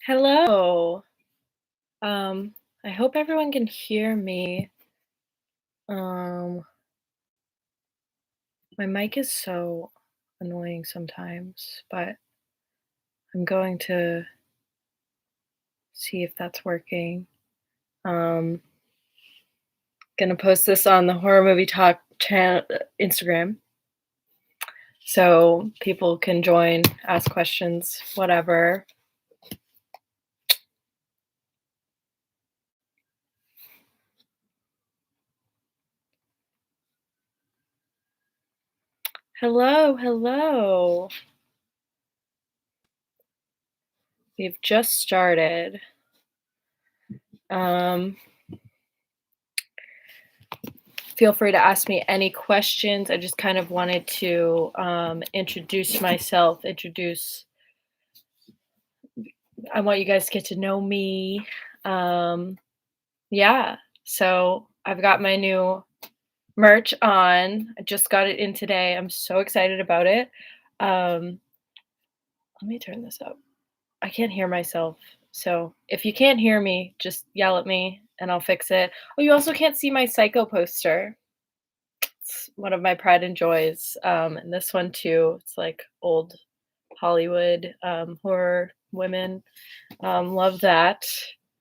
Hello. Um, I hope everyone can hear me. Um, my mic is so annoying sometimes, but I'm going to see if that's working. Um, gonna post this on the Horror Movie Talk channel Instagram, so people can join, ask questions, whatever. Hello, hello. We've just started. Um, Feel free to ask me any questions. I just kind of wanted to introduce myself, I want you guys to get to know me. Um, yeah, so I've got my new merch on. I just got it in today. I'm so excited about it. Um, Let me turn this up. I can't hear myself. So if you can't hear me, just yell at me and I'll fix it. Oh, you also can't see my Psycho poster. It's one of my pride and joys. And this one too. It's like old Hollywood horror women. Love that.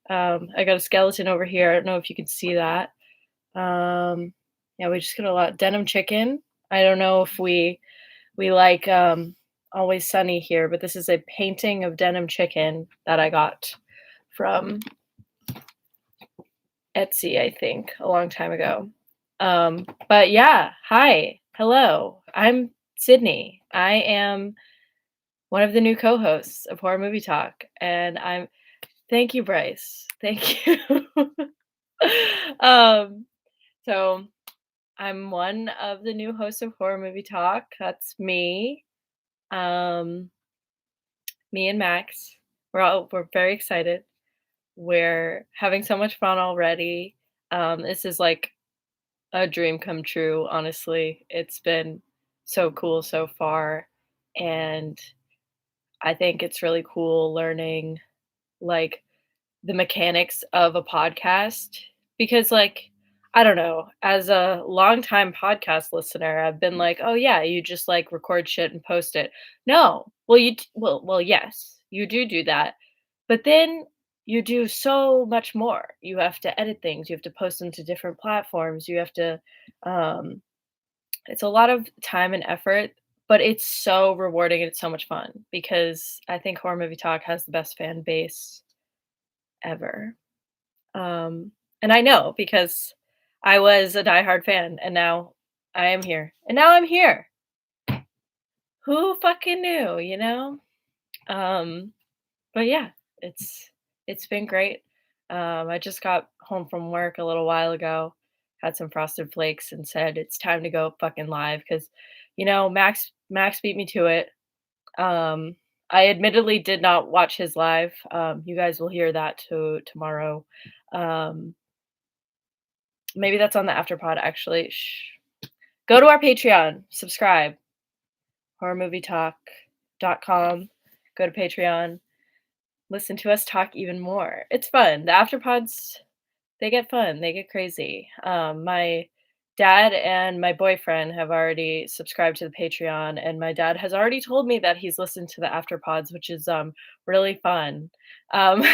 I got a skeleton over here. I don't know if you can see that. Yeah, we just got a lot denim chicken. I don't know if we like Always Sunny here, but this is a painting of denim chicken that I got from Etsy, I think, a long time ago. But yeah, hi, hello. I'm Sydney. I am one of the new co-hosts of Horror Movie Talk, and I'm thank you, Bryce. Thank you. um, so I'm one of the new hosts of Horror Movie Talk. That's me. Um, Me and Max. We're very excited. We're having so much fun already. This is like a dream come true, honestly. It's been so cool so far, and I think it's really cool learning, like, the mechanics of a podcast because, like, I don't know, as a longtime podcast listener, I've been like, "Oh, yeah, you just, like, record shit and post it." No. Well, yes, you do that, but then you do so much more. You have to edit things, you have to post them to different platforms, you have to, um it's a lot of time and effort, but it's so rewarding and it's so much fun because I think Horror Movie Talk has the best fan base ever. Um, and I know because I was a diehard fan and now I am here. And now I'm here. Who fucking knew, you know? Um, but yeah, it's it's been great. I just got home from work a little while ago, had some frosted flakes and said it's time to go fucking live because Max beat me to it. Um, I admittedly did not watch his live. You guys will hear that tomorrow. Um, Maybe that's on the afterpod actually. Shh. Go to our Patreon, subscribe, horrormovietalk.com. Go to Patreon, listen to us talk even more. It's fun. The afterpods, they get fun, they get crazy. My dad and my boyfriend have already subscribed to the Patreon, and my dad has already told me that he's listened to the afterpods, which is really fun. Um,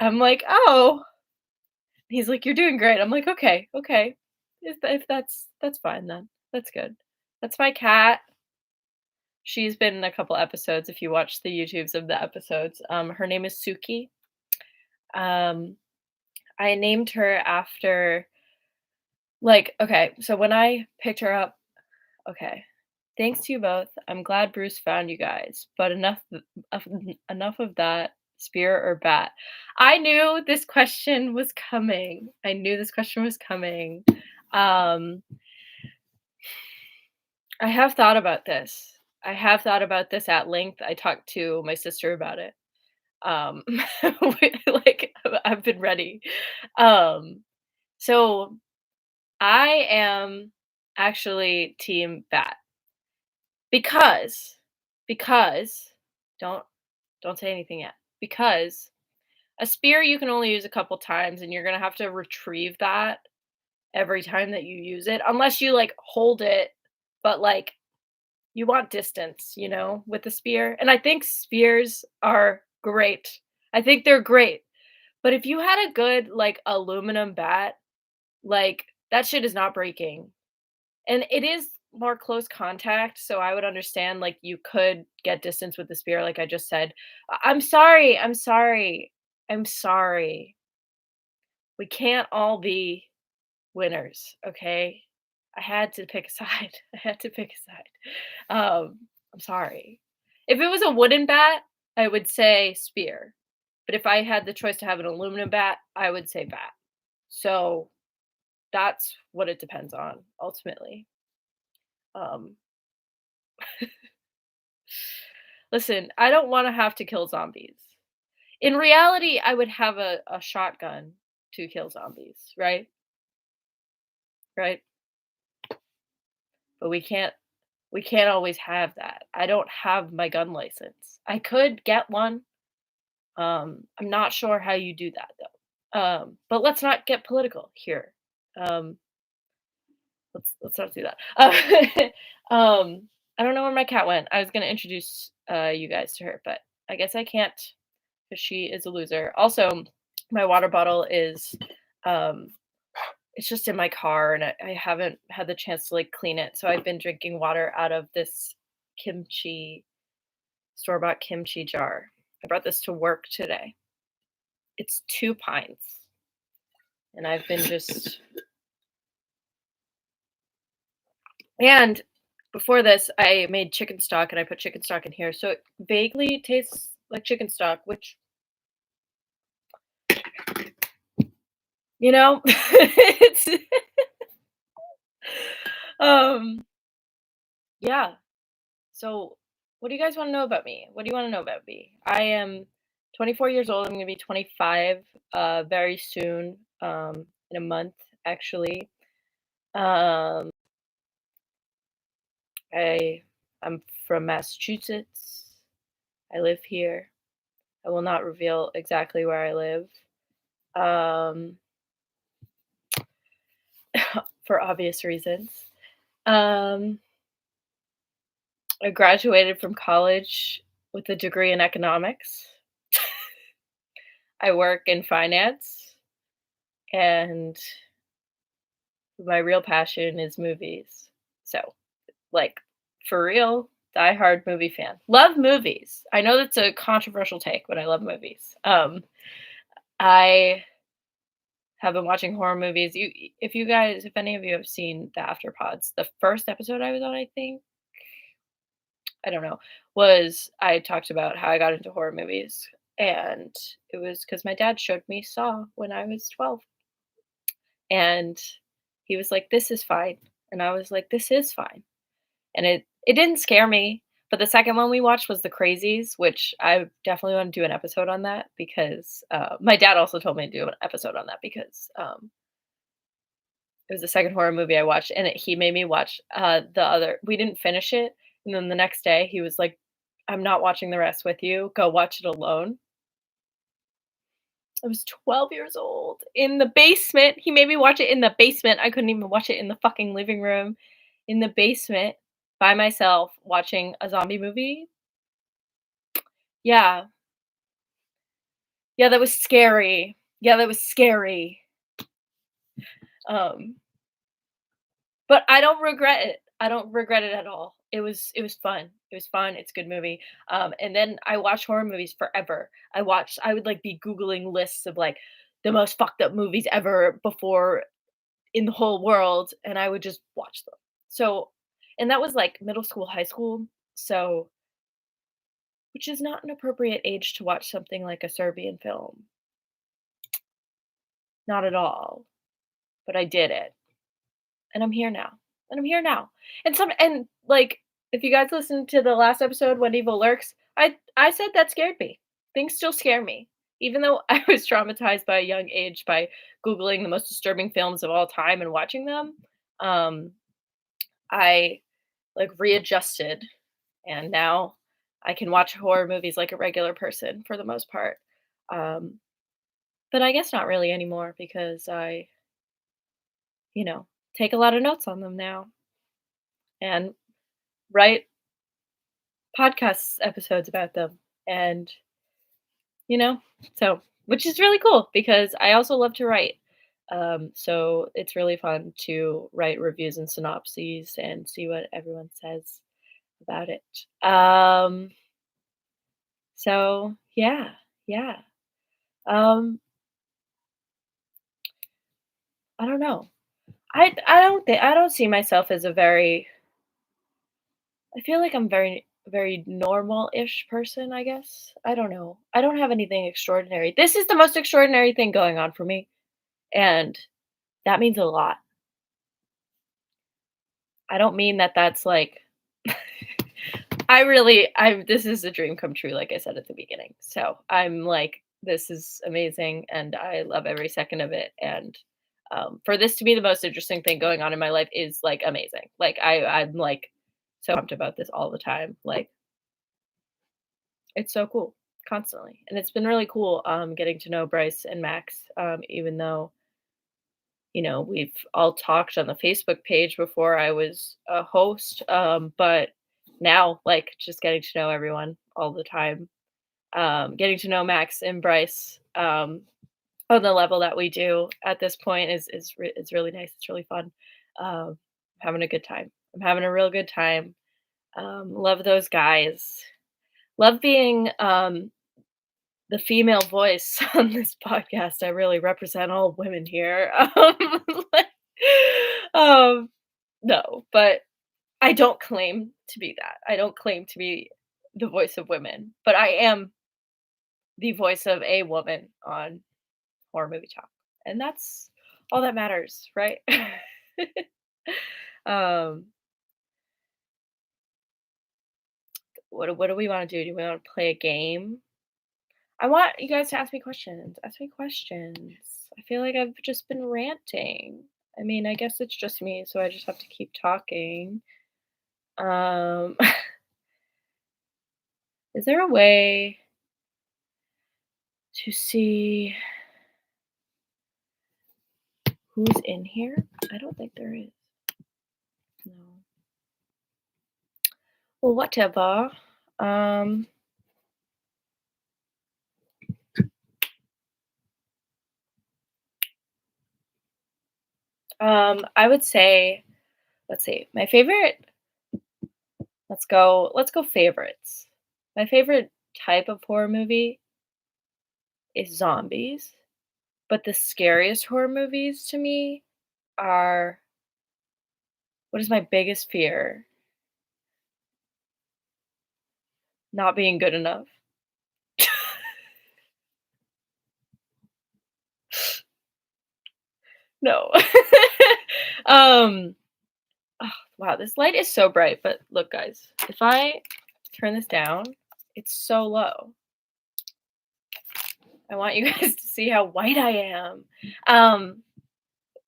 I'm like, oh, he's like, "You're doing great." I'm like, "Okay, okay. If that's fine then. That's good." That's my cat. She's been in a couple episodes if you watch the YouTubes of the episodes. Her name is Suki. Um, I named her after okay, so when I picked her up okay. Thanks to you both. I'm glad Bruce found you guys, but of enough of that, spirit or bat. I knew this question was coming. I knew this question was coming. Um, I have thought about this. I have thought about this at length. I talked to my sister about it. Um, I've been ready. Um, so I am actually team bat because because don't Don't say anything yet. Because a spear you can only use a couple times and you're gonna have to retrieve that every time that you use it, unless you like hold it, but like you want distance, with the spear. And I think spears are great. I think they're great. But if you had a good like aluminum bat, like that shit is not breaking. And it is more close contact, so I would understand, like, you could get distance with the spear, like I just said. I'm sorry, I'm sorry, I'm sorry. We can't all be winners, okay? I had to pick a side. I had to pick a side. I'm sorry. If it was a wooden bat, I would say spear. But if I had the choice to have an aluminum bat, I would say bat. So that's what it depends on ultimately. Um, Listen, I don't wanna have to kill zombies. In reality, I would have a shotgun to kill zombies, right? Right? But we can't always have that. I don't have my gun license. I could get one. I'm not sure how you do that though. But let's not get political here. Um, let's not do that. I don't know where my cat went. I was gonna introduce you guys to her, but I guess I can't because she is a loser. Also, my water bottle is um it's just in my car and I haven't had the chance to like clean it. So I've been drinking water out of this kimchi store-bought kimchi jar. I brought this to work today. It's 2 pints. And I've been just and before this I made chicken stock and I put chicken stock in here. So it vaguely tastes like chicken stock, which it's um yeah. So, what do you guys want to know about me? What do you want to know about me? I am 24 years old. I'm going to be 25 very soon, in a month, actually. Um, I I'm from Massachusetts. I live here. I will not reveal exactly where I live, um, for obvious reasons. Um, I graduated from college with a degree in economics. I work in finance, and my real passion is movies. So, like, for real, die-hard movie fan. Love movies. I know that's a controversial take, but I love movies. I have been watching horror movies. If any of you have seen the Afterpods, the first episode I was on, I think, I don't know, was I talked about how I got into horror movies, and it was because my dad showed me Saw when I was 12. And he was like, "This is fine." And I was like, "This is fine." And it didn't scare me, but the second one we watched was The Crazies, which I definitely wanna do an episode on that because, my dad also told me to do an episode on that because, it was the second horror movie I watched, and he made me watch, the other we didn't finish it, and then the next day, he was like, "I'm not watching the rest with you, go watch it alone." I was 12 years old in the basement. He made me watch it in the basement. I couldn't even watch it in the fucking living room. In the basement by myself watching a zombie movie. Yeah. Yeah, that was scary. Yeah, that was scary. Um, but I don't regret it. I don't regret it at all. It was fun. It was fun. It's a good movie. And then I watched horror movies forever. I would like be Googling lists of like the most fucked up movies ever before in the whole world, and I would just watch them. So and that was, like, middle school, high school, so which is not an appropriate age to watch something like a Serbian film. Not at all, but I did it, and I'm here now, and I'm here now. Like, if you guys listened to the last episode, When Evil Lurks, I said that scared me. Things still scare me. Even though I was traumatized by a young age by Googling the most disturbing films of all time and watching them, um, I like readjusted and now I can watch horror movies like a regular person for the most part. Um, but I guess not really anymore because I, you know, take a lot of notes on them now and write podcast episodes about them. And, you know, so which is really cool because I also love to write. So it's really fun to write reviews and synopses and see what everyone says about it. So yeah, yeah. Um, I don't know. I don't see myself as a very I feel like I'm very normal-ish person, I guess. I don't know. I don't have anything extraordinary. This is the most extraordinary thing going on for me, and that means a lot. I don't mean that that's like I this is a dream come true, like I said at the beginning. So I'm like, this is amazing and I love every second of it. And for this to be the most interesting thing going on in my life is like amazing. Like I'm like so pumped about this all the time. Like it's so cool constantly. And it's been really cool getting to know Bryce and Max, even though we've all talked on the Facebook page before I was a host, but now, like, just getting to know everyone all the time, getting to know Max and Bryce on the level that we do at this point is really nice. It's really fun. Um, having a good time. I'm having a real good time. Love those guys. Love being the female voice on this podcast. I really represent all women here. Like, um, no, but I don't claim to be that. I don't claim to be the voice of women, but I am the voice of a woman on horror movie talk, and that's all that matters, right? um, what do we want to do? Do we want to play a game? I want you guys to ask me questions. Ask me questions. I feel like I've just been ranting. I mean, I guess it's just me, so I just have to keep talking. Um, is there a way to see who's in here? I don't think there is. No. Well, whatever. Um, I would say, let's see, my favorite. Let's go favorites. My favorite type of horror movie is zombies, but the scariest horror movies to me are what is my biggest fear? Not being good enough. No. um, oh, wow, this light is so bright, but look, guys, if I turn this down, it's so low. I want you guys to see how white I am. Um,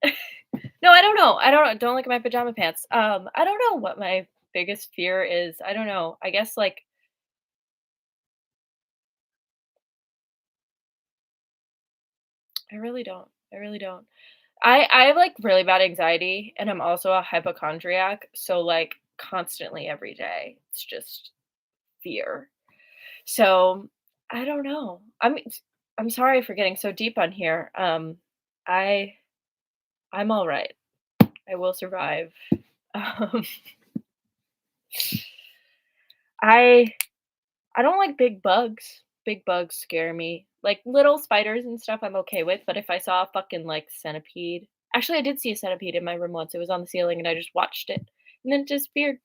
no, I don't know. Don't look at my pajama pants. I don't know what my biggest fear is. I don't know. I guess like I really don't. I really don't. I have like really bad anxiety and I'm also a hypochondriac, so like constantly every day. It's just fear. So, I don't know. I'm sorry for getting so deep on here. I I'm all right. I will survive. Um, I I don't like big bugs. Big bugs scare me. Like little spiders and stuff I'm okay with, but if I saw a fucking like centipede. Actually, I did see a centipede in my room once. It was on the ceiling and I just watched it and then it disappeared.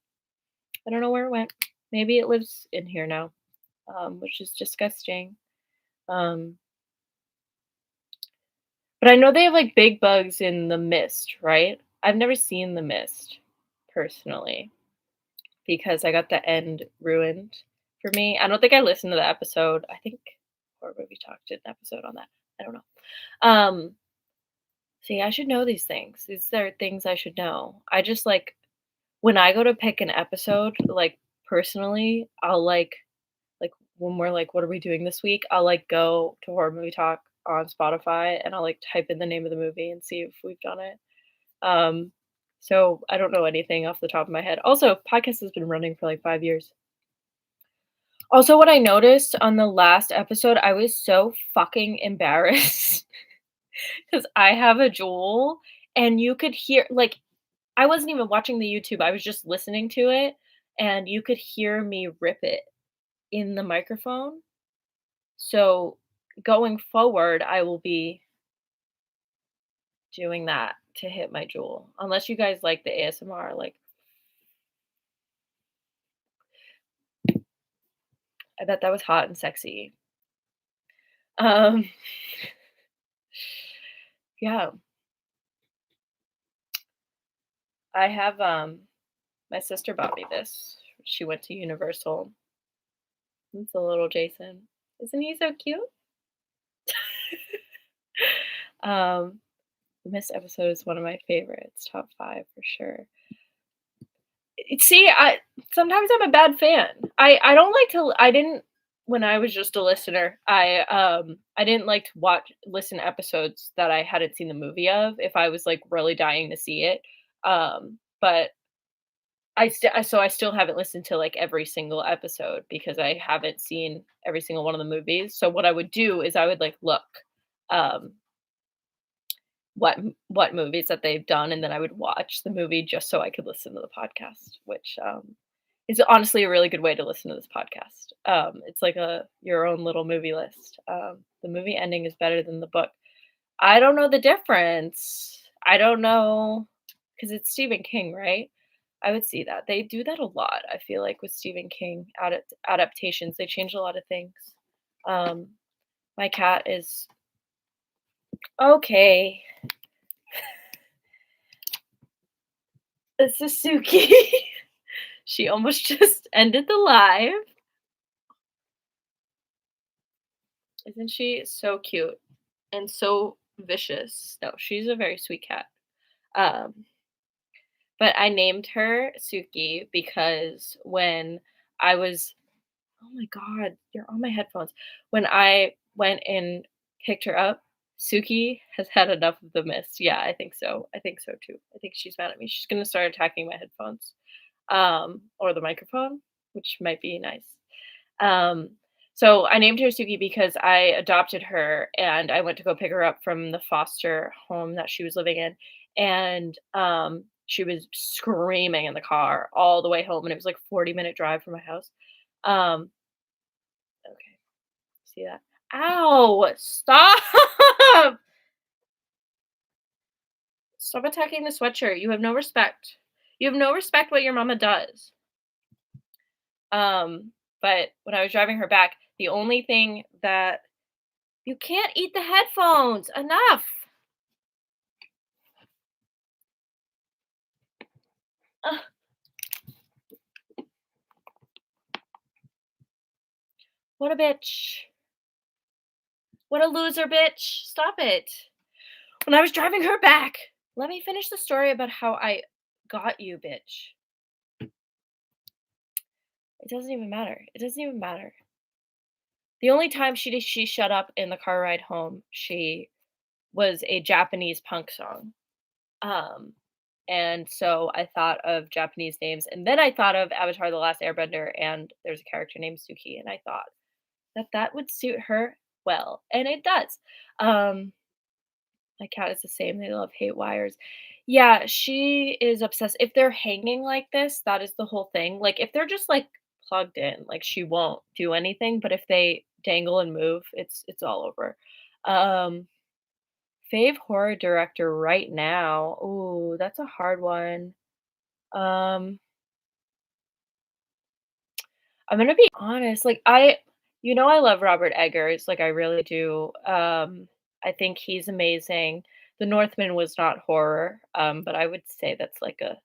I don't know where it went. Maybe it lives in here now, which is disgusting. Um, but I know they have like big bugs in The Mist, right? I've never seen The Mist personally because I got the end ruined for me. I don't think I listened to the episode. I think Horror Movie Talk did an episode on that. I don't know. Um, see, I should know these things. These are things I should know. I just like when I go to pick an episode, like personally, I'll like when we're like, "What are we doing this week?" I'll, like, go to Horror Movie Talk on Spotify, and I'll, like, type in the name of the movie and see if we've done it. Um, so I don't know anything off the top of my head. Also, podcast has been running for, like, 5 years. Also, what I noticed on the last episode, I was so fucking embarrassed because I have a Juul, and you could hear like, I wasn't even watching the YouTube, I was just listening to it, and you could hear me rip it in the microphone. So, going forward, I will be doing that to hit my Juul, unless you guys like the ASMR, like, I bet that was hot and sexy. Um, yeah, I have, my sister bought me this. She went to Universal. It's a little Jason. Isn't he so cute? Um, the missed episode is one of my favorites, top 5 for sure. See, I sometimes I'm a bad fan. I don't like to I didn't when I was just a listener, I didn't like to listen to episodes that I hadn't seen the movie of if I was, like, really dying to see it. But I still haven't listened to, like, every single episode because I haven't seen every single one of the movies. So what I would do is I would, like, look, um, what movies that they've done, and then I would watch the movie just so I could listen to the podcast, which, is honestly a really good way to listen to this podcast. It's like a your own little movie list. The movie ending is better than the book. I don't know the difference. I don't know because it's Stephen King, right? I would see that. They do that a lot, I feel like, with Stephen King adaptations. They change a lot of things. Um, my cat is okay. This is Suki. She almost just ended the live. Isn't she so cute and so vicious? No, she's a very sweet cat. Um, but I named her Suki because when I was oh my god, you're on my headphones. When I went and picked her up, Suki has had enough of the mist. Yeah, I think so. I think so too. I think she's mad at me. She's gonna start attacking my headphones, or the microphone, which might be nice. Um, so I named her Suki because I adopted her and I went to go pick her up from the foster home that she was living in. And she was screaming in the car all the way home. And it was like 40-minute drive from my house. Um, okay, see that? Ow! Stop! Stop attacking the sweatshirt. You have no respect. You have no respect what your mama does. Um, but when I was driving her back, the only thing that you can't eat the headphones. Enough. Ugh, what a bitch. What a loser, bitch. Stop it. When I was driving her back, let me finish the story about how I got you, bitch. It doesn't even matter. It doesn't even matter. The only time she shut up in the car ride home, she was a Japanese punk song. Um, and so I thought of Japanese names, and then I thought of Avatar: The Last Airbender, and there's a character named Suki, and I thought that would suit her well, and it does. Um, my cat is the same, they love hate wires. Yeah, she is obsessed if they're hanging like this, that is the whole thing, like, if they're just, like, plugged in, like, she won't do anything, but if they dangle and move, it's all over. Um, fave horror director right now, ooh, that's a hard one. Um, I'm gonna be honest, like, I love Robert Eggers, like, I really do. I think he's amazing. The Northman was not horror, but I would say that's like a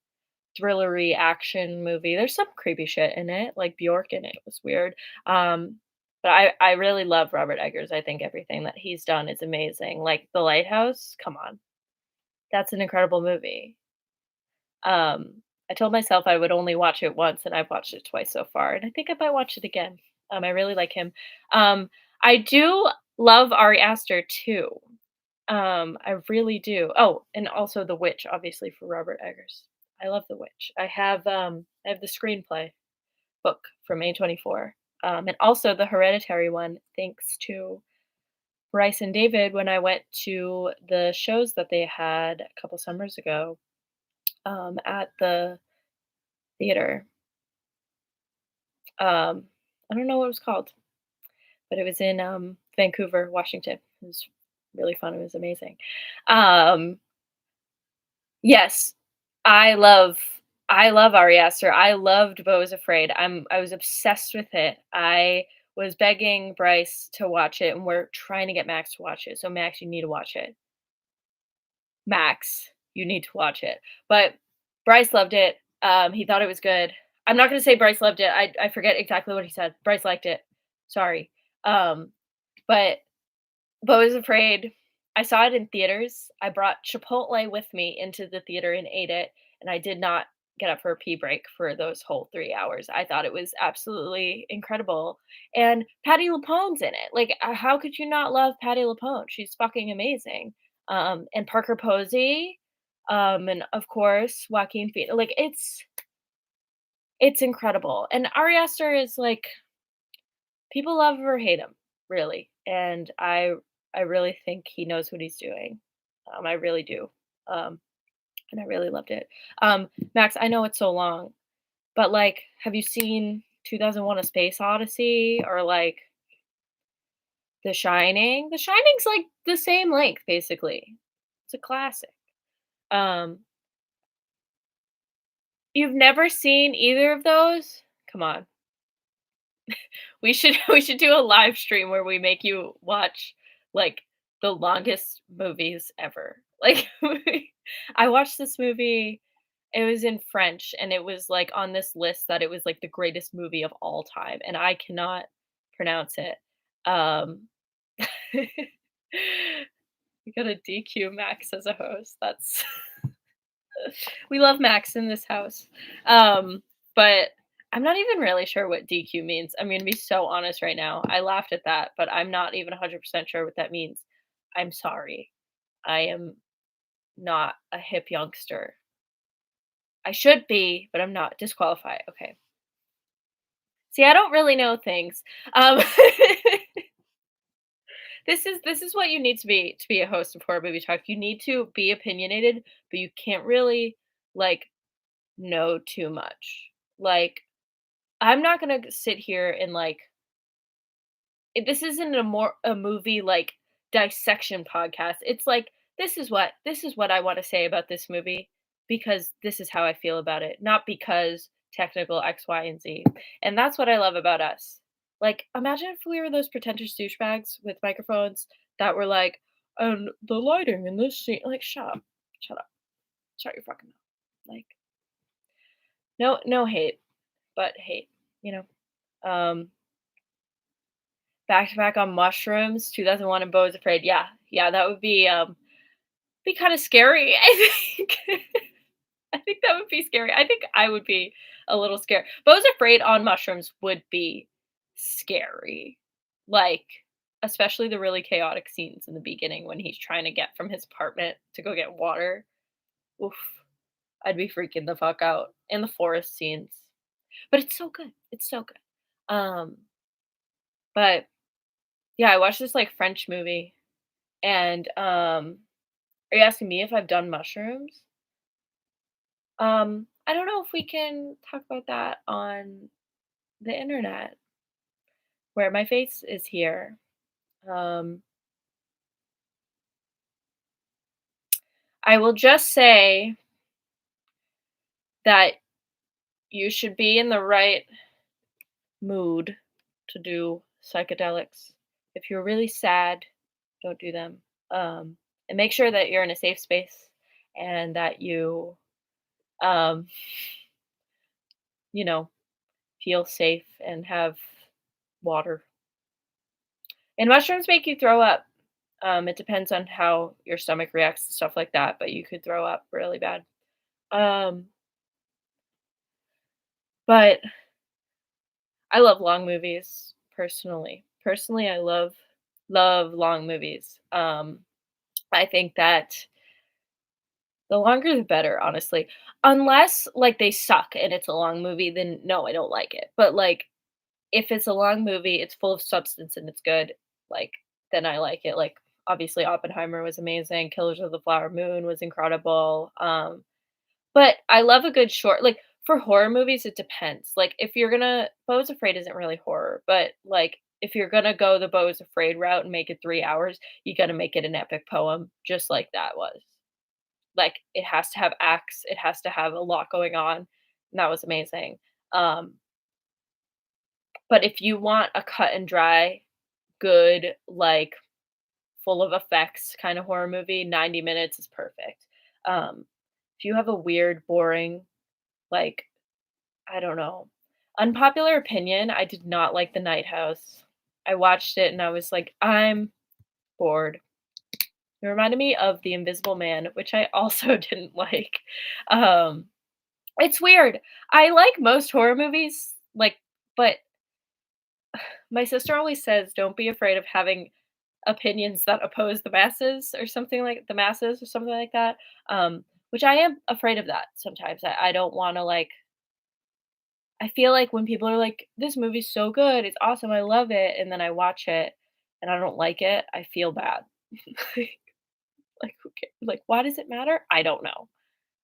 thrillery action movie. There's some creepy shit in it, like Bjork in it was weird. But I really love Robert Eggers. I think everything that he's done is amazing. Like The Lighthouse, come on. That's an incredible movie. I told myself I would only watch it once, and I've watched it twice so far, and I think I might watch it again. I really like him. Um, I do love Ari Aster too. I really do. Oh, and also The Witch, obviously for Robert Eggers. I love The Witch. I have the screenplay book from A24. And also the Hereditary one, thanks to Bryce and David when I went to the shows that they had a couple summers ago at the theater. Um, I don't know what it was called, but it was in Vancouver, Washington. It was really fun. It was amazing. Um, yes, I love I love Ari Aster. I loved Beau is Afraid. I was obsessed with it. I was begging Bryce to watch it, and we're trying to get Max to watch it. So Max, you need to watch it. Max, you need to watch it. But Bryce loved it. He thought it was good. I'm not gonna say Bryce loved it. I forget exactly what he said. Bryce liked it. Sorry. Um, but Beau is Afraid, I saw it in theaters. I brought Chipotle with me into the theater and ate it, and I did not get up for a pee break for those whole 3 hours. I thought it was absolutely incredible, and Patti LuPone's in it. Like, how could you not love Patti LuPone? She's fucking amazing. And Parker Posey, and of course, Joaquin Phoenix. Like, it's incredible, and Ari Aster is, like, people love or hate him, really, and I really think he knows what he's doing. I really do, um, and I really loved it. Max, I know it's so long, but, like, have you seen 2001: A Space Odyssey or, like, The Shining? The Shining's, like, the same length, basically. It's a classic. Um, you've never seen either of those? Come on. We should we should do a live stream where we make you watch, like, the longest movies ever. Like, I watched this movie, it was in French, and it was, like, on this list that it was, like, the greatest movie of all time, and I cannot pronounce it. Um, we gotta DQ Max as a host, that's we love Max in this house. But I'm not even really sure what DQ means. I'm gonna be so honest right now. I laughed at that, but I'm not even 100% sure what that means. I'm sorry. I am not a hip youngster. I should be, but I'm not. Disqualified. Okay. See, I don't really know things. Um, this is what you need to be a host of horror movie talk. You need to be opinionated, but you can't really like know too much. Like I'm not gonna sit here and like this isn't a movie like dissection podcast. It's like this is what I want to say about this movie because this is how I feel about it, not because technical X, Y, and Z. And that's what I love about us. Like, imagine if we were those pretentious douchebags with microphones that were like, and the lighting in this scene, like, shut up, shut your fucking mouth. Like, no hate, but hate, you know. Back to Back on Mushrooms, 2001 and Beau is Afraid. Yeah, yeah, that would be kinda scary, I think. I think that would be scary. I think I would be a little scared. Beau is Afraid on mushrooms would be scary. Like, especially the really chaotic scenes in the beginning when he's trying to get from his apartment to go get water. Oof, I'd be freaking the fuck out. In the forest scenes. But it's so good. It's so good. But yeah, I watched this, like, French movie, and, are you asking me if I've done mushrooms? I don't know if we can talk about that on the internet where my face is here. Um, I will just say that you should be in the right mood to do psychedelics. If you're really sad, don't do them. And make sure that you're in a safe space and that um, you know, feel safe and have water. And mushrooms make you throw up. It depends on how your stomach reacts to stuff like that, but you could throw up really bad. Um, but I love long movies. Personally, I love long movies. I think that the longer the better, honestly. Unless, like, they suck and it's a long movie, then no, I don't like it. But, like, if it's a long movie, it's full of substance and it's good, like, then I like it. Like, obviously, Oppenheimer was amazing, Killers of the Flower Moon was incredible, but I love a good short like, for horror movies, it depends. Like, if you're gonna Beau is Afraid isn't really horror, but, like, if you're gonna go the Beau is Afraid route and make it 3 hours, you gotta make it an epic poem just like that was. Like, it has to have acts, it has to have a lot going on, and that was amazing. Um, but if you want a cut and dry, good, like, full of effects kinda horror movie, 90 minutes is perfect. Um, if you have a weird, boring, like, I don't know. Unpopular opinion, I did not like The Night House. I watched it and I was like, "I'm bored." It reminded me of The Invisible Man, which I also didn't like. Um, it's weird. I like most horror movies, like, but my sister always says, "Don't be afraid of having opinions that oppose the masses," or something like the masses or something like that. Which I am afraid of that sometimes. I don't wanna, like I feel like when people are like, "This movie's so good, it's awesome, I love it," and then I watch it and I don't like it, I feel bad. Like, who ca like, why does it matter? I don't know,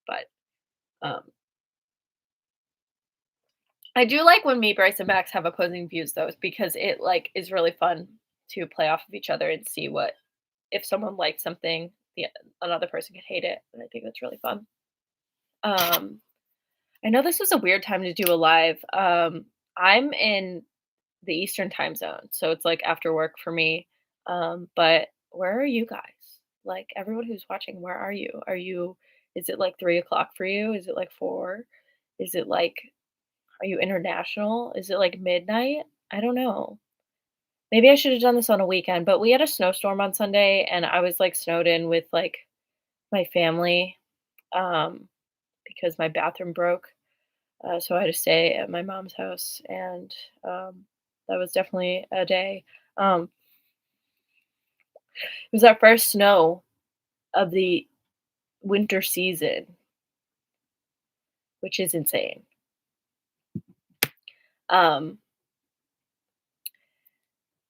but, um, I do like when me, Bryce, and Max have opposing views though, because it, like, is really fun to play off of each other and see what if someone likes something, the another person could hate it, and I think that's really fun. Um, I know this was a weird time to do a live. I'm in the Eastern time zone, so it's, like, after work for me, but where are you guys? Like, everyone who's watching, where are you? Is it, like, 3 o'clock for you? Is it, like, 4? Is it, like are you international? Is it, like, midnight? I don't know. Maybe I should have done this on a weekend, but we had a snowstorm on Sunday, and I was, like, snowed in with, like, my family, um, because my bathroom broke, so I had to stay at my mom's house, and, that was definitely a day. Um, it was our first snow of the winter season, which is insane. Um,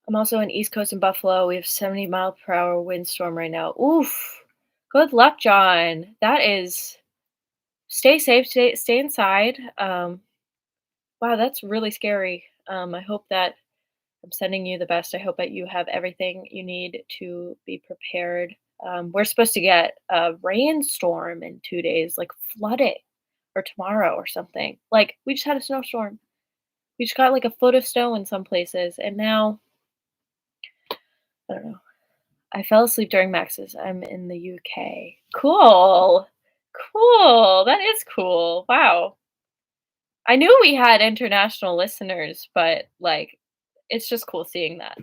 I'm also in East Coast in Buffalo. We have 70-mile-per-hour windstorm right now. Oof. Good luck, John. That is stay safe, stay inside. Wow, that's really scary. I hope that I'm sending you the best. I hope that you have everything you need to be prepared. We're supposed to get a rainstorm in 2 days, like flooding, or tomorrow or something. Like, we just had a snowstorm. We just got like a foot of snow in some places, and now I don't know. I fell asleep during Max's. I'm in the UK. Cool. Cool. That is cool. Wow. I knew we had international listeners, but like it's just cool seeing that.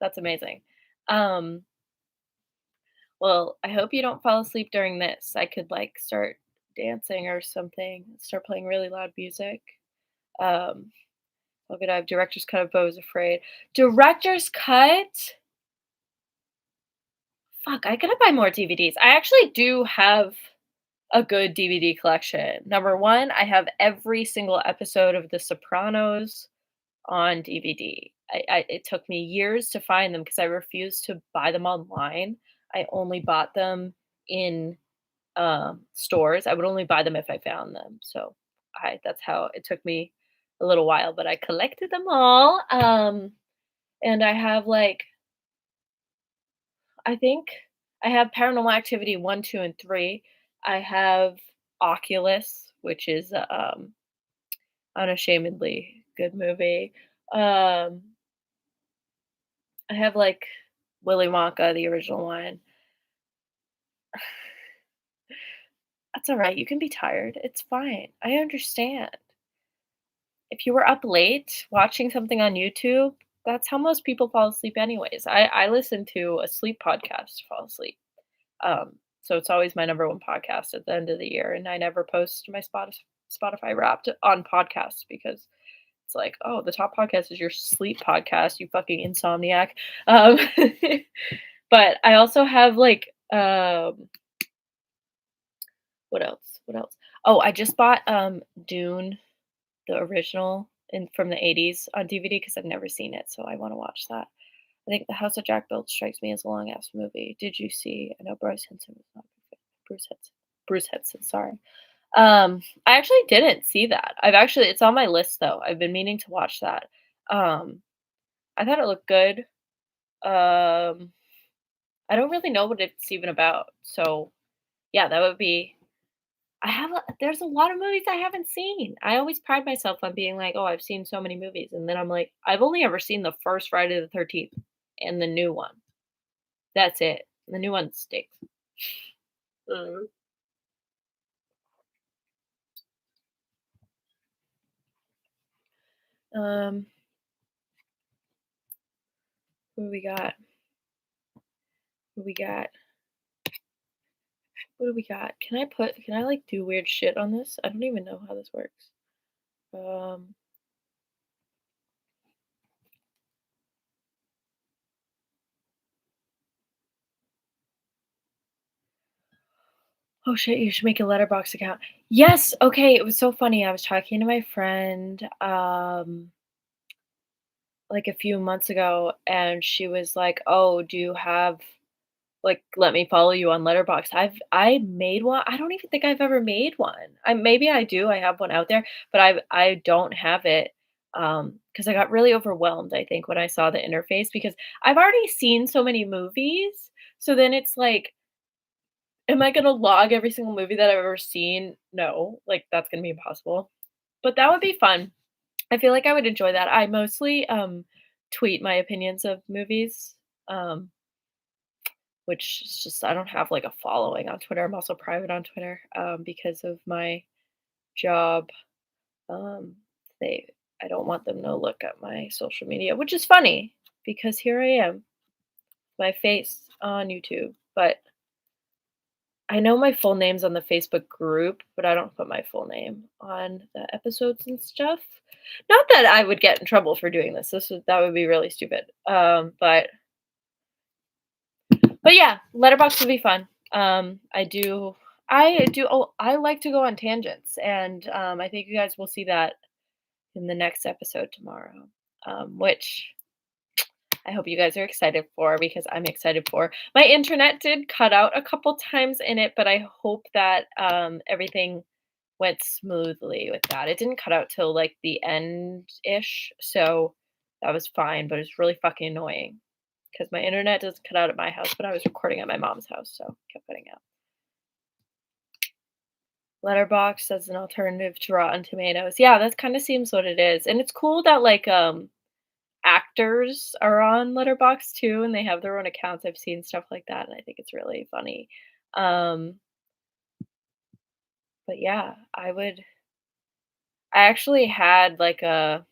That's amazing. Um, well, I hope you don't fall asleep during this. I could like start dancing or something, start playing really loud music. Um, oh, good. I have director's cut of Beau is Afraid. Director's cut? Fuck, I gotta buy more DVDs. I actually do have a good DVD collection. Number one, I have every single episode of The Sopranos on DVD. It took me years to find them because I refused to buy them online. I only bought them in stores. I would only buy them if I found them. So I that's how it took me a little while, but I collected them all. And I have like I think I have Paranormal Activity 1, 2, and 3. I have Oculus, which is unashamedly good movie. Um, I have like Willy Wonka, the original one. That's all right. You can be tired. It's fine. I understand. If you were up late watching something on YouTube, that's how most people fall asleep anyways. I listen to a sleep podcast to fall asleep. So it's always my number one podcast at the end of the year, and I never post my Spotify Wrapped on podcasts because It's like, oh, the top podcast is your sleep podcast, you fucking insomniac. Um, but I also have like what else? What else? Oh, I just bought Dune, the original in from the 80s on DVD because I've never seen it, so I want to watch that. I think The House of Jack built strikes me as a long ass movie. Did you see? I know Bryce Henson was not Bruce Henson. Bruce Henson, sorry. I actually didn't see that. It's on my list though. I've been meaning to watch that. Um, I thought it looked good. I don't really know what it's even about. So yeah, that would be. There's a lot of movies I haven't seen. I always pride myself on being like, oh, I've seen so many movies, and then I'm like, I've only ever seen the first Friday the 13th and the new one. That's it. The new one stinks. Mm. Um, what do we got? What do we got? What do we got? Can I like do weird shit on this? I don't even know how this works. Um, oh shit, you should make a letterbox account. Yes, okay, it was so funny. I was talking to my friend like a few months ago and she was like, "Oh, do you have like let me follow you on Letterbox." I made one. I don't even think I've ever made one. Maybe I do. I have one out there, but I don't have it cuz I got really overwhelmed I think when I saw the interface because I've already seen so many movies. So then it's like am I going to log every single movie that I've ever seen? No, like that's going to be impossible. But that would be fun. I feel like I would enjoy that. I mostly tweet my opinions of movies. Um which is just I don't have like a following on Twitter. I'm also private on Twitter because of my job. Um, they I don't want them to look at my social media, which is funny because here I am, my face on YouTube. But I know my full name's on the Facebook group, but I don't put my full name on the episodes and stuff. Not that I would get in trouble for doing this. That would be really stupid. But yeah, Letterboxd would be fun. I like to go on tangents, and I think you guys will see that in the next episode tomorrow, which I hope you guys are excited for because I'm excited for. My internet did cut out a couple times in it, but I hope that everything went smoothly with that. It didn't cut out till like the end ish, so that was fine. But it's really fucking annoying because my internet does cut out at my house, but I was recording at my mom's house, so it kept cutting out. Letterbox as an alternative to Rotten Tomatoes. Yeah, that kind of seems what it is. And it's cool that like actors are on Letterbox too and they have their own accounts. I've seen stuff like that and I think it's really funny. Um but yeah, I actually had like a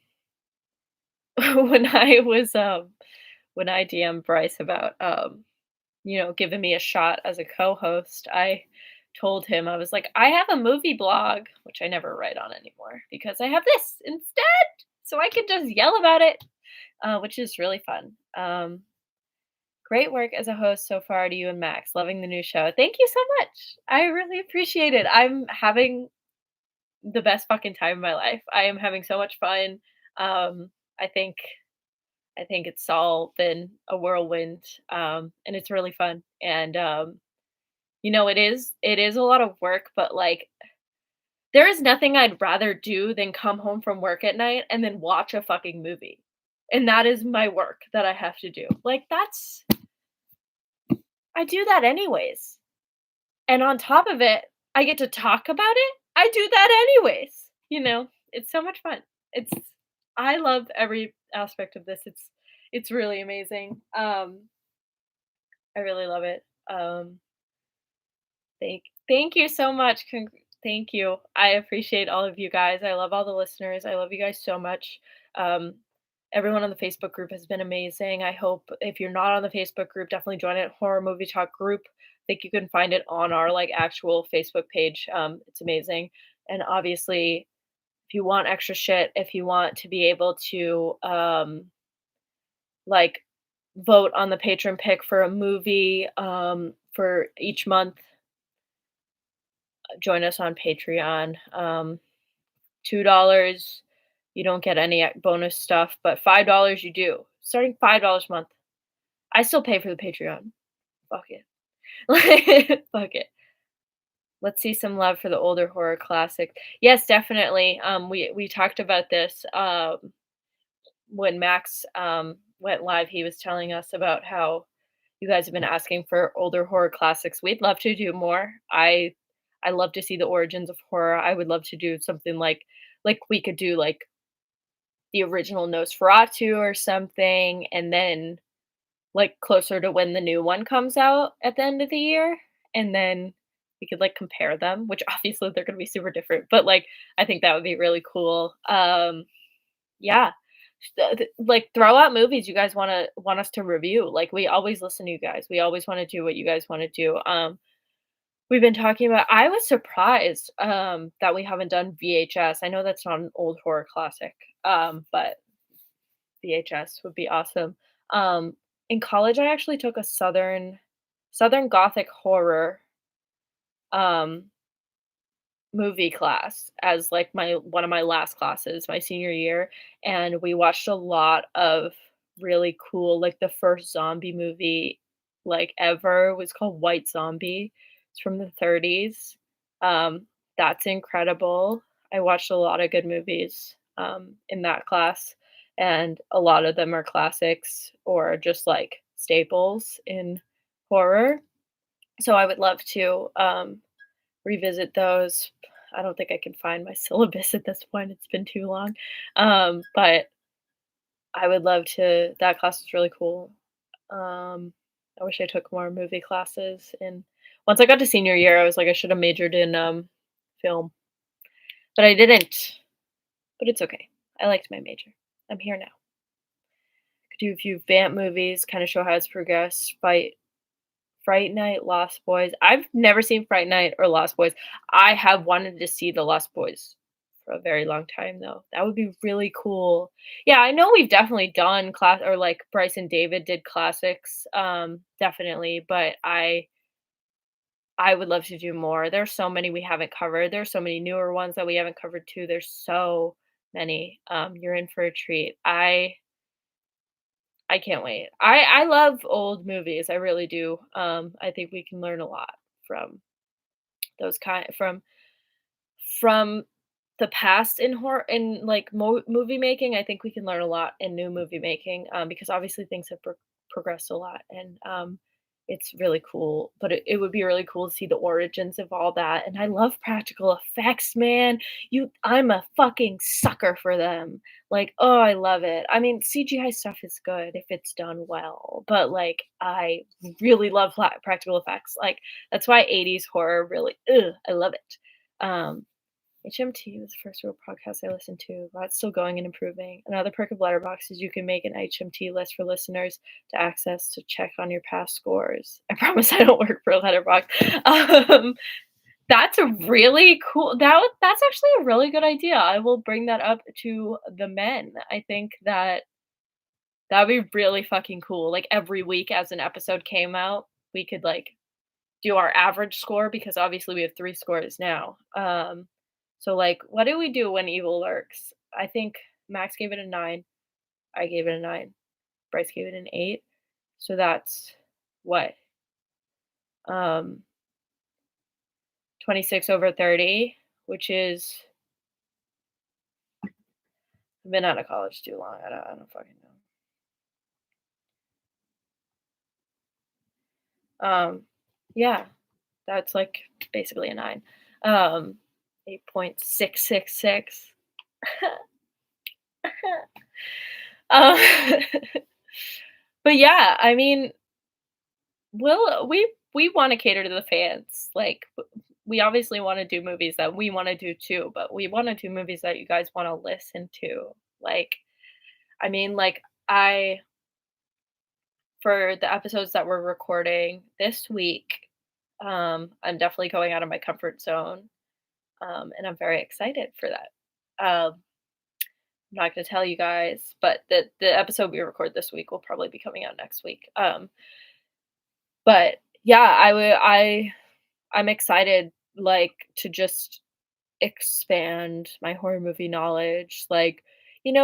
when when I DM'd Bryce about giving me a shot as a co-host, I told him I was like, "I have a movie blog," which I never write on anymore because I have this instead, so I can just yell about it, which is really fun. Great work as a host so far to you and Max. Loving the new show. Thank you so much. I really appreciate it. I'm having the best fucking time of my life. I am having so much fun. Um, I think I think it's all been a whirlwind, and it's really fun. And it is a lot of work, but like there is nothing I'd rather do than come home from work at night and then watch a fucking movie. And that is my work that I have to do. Like I do that anyways. And on top of it, I get to talk about it. I do that anyways. It's so much fun. It's I love every aspect of this. It's really amazing. I really love it. Thank you so much. Thank you. I appreciate all of you guys. I love all the listeners. I love you guys so much. Um, Everyone on the Facebook group has been amazing. I hope if you're not on the Facebook group, definitely join it. Horror Movie Talk group. I think you can find it on our like actual Facebook page. It's amazing. And obviously, if you want extra shit, if you want to be able to, like, vote on the patron pick for a movie, for each month, join us on Patreon. $2, you don't get any bonus stuff, but $5 you do. Starting $5 a month. I still pay for the Patreon. Fuck it. Like, fuck it. Let's see some love for the older horror classics. Yes, definitely. We talked about this when Max went live. He was telling us about how you guys have been asking for older horror classics. We'd love to do more. I love to see the origins of horror. I would love to do something like we could do like the original Nosferatu or something, and then like closer to when the new one comes out at the end of the year, and then we could like compare them, which obviously they're going to be super different, but like I think that would be really cool. Yeah. Like throw out movies you guys want us to review. Like we always listen to you guys. We always want to do what you guys want to do. We've been talking about I was surprised that we haven't done VHS. I know that's not an old horror classic. But VHS would be awesome. Um in college I actually took a Southern Gothic horror um movie class as like my one of my last classes my senior year, and we watched a lot of really cool, like the first zombie movie like ever was called White Zombie. It's from the 30s. That's incredible. I watched a lot of good movies in that class, and a lot of them are classics or just like staples in horror. So I would love to revisit those. I don't think I can find my syllabus at this point, it's been too long. But I would love to that class is really cool. I wish I took more movie classes, and once I got to senior year, I was like, I should have majored in, film, but I didn't, but it's okay. I liked my major. I'm here now. Could do a few vamp movies, kinda show how it's progressed, Fright Night, Lost Boys. I've never seen Fright Night or Lost Boys. I have wanted to see The Lost Boys for a very long time, though. That would be really cool. Yeah, I know we've definitely done class or like Bryce and David did classics, definitely, but I would love to do more. There's so many we haven't covered. There's so many newer ones that we haven't covered too. There's so many. You're in for a treat. I can't wait. I love old movies. I really do. I think we can learn a lot from those kind from the past in horror in like movie making. I think we can learn a lot in new movie making because obviously things have progressed a lot, and it's really cool. But it would be really cool to see the origins of all that. And I love practical effects, man. I'm a fucking sucker for them. Like, oh, I love it. I mean, CGI stuff is good if it's done well, but like, I really love practical effects. Like, that's why 80s horror really, ugh, I love it. Um, HMT was the first real podcast I listened to. That's still going and improving. Another perk of Letterboxd is you can make an HMT list for listeners to access to check on your past scores. I promise I don't work for Letterboxd. That's a really cool. That's actually a really good idea. I will bring that up to the men. I think that that'd be really fucking cool. Like every week as an episode came out, we could like do our average score because obviously we have 3 scores now. So, like, what do we do when evil lurks? I think Max gave it a 9, I gave it a 9, Bryce gave it an 8, so that's what? Um, 26 over 30, which is I've been out of college too long, I don't fucking know. Yeah, that's, like, basically a 9. Um, 8.666. Um, but yeah, I mean, we wanna cater to the fans, like, we obviously wanna do movies that we wanna do too, but we wanna do movies that you guys wanna listen to, like, I mean, like, I for the episodes that we're recording this week, I'm definitely going out of my comfort zone, and I'm very excited for that. I'm not gonna tell you guys, but the episode we record this week will probably be coming out next week. But yeah, I'm excited, like, to just expand my horror movie knowledge. Like,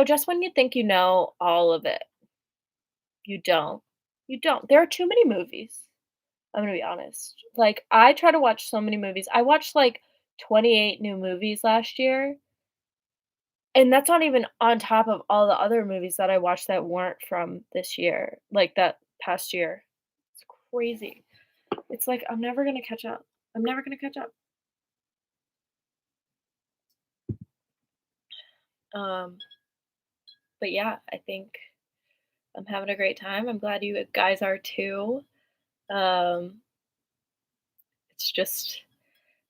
just when you think you know all of it, you don't. You don't. There are too many movies. I'm gonna be honest. Like, I try to watch so many movies. I watched like 28 new movies last year, and that's not even on top of all the other movies that I watched that weren't from this year, like that past year. It's crazy. It's like I'm never gonna catch up. I'm never gonna catch up. Um, but yeah, I think I'm having a great time. I'm glad you guys are too. Um, it's just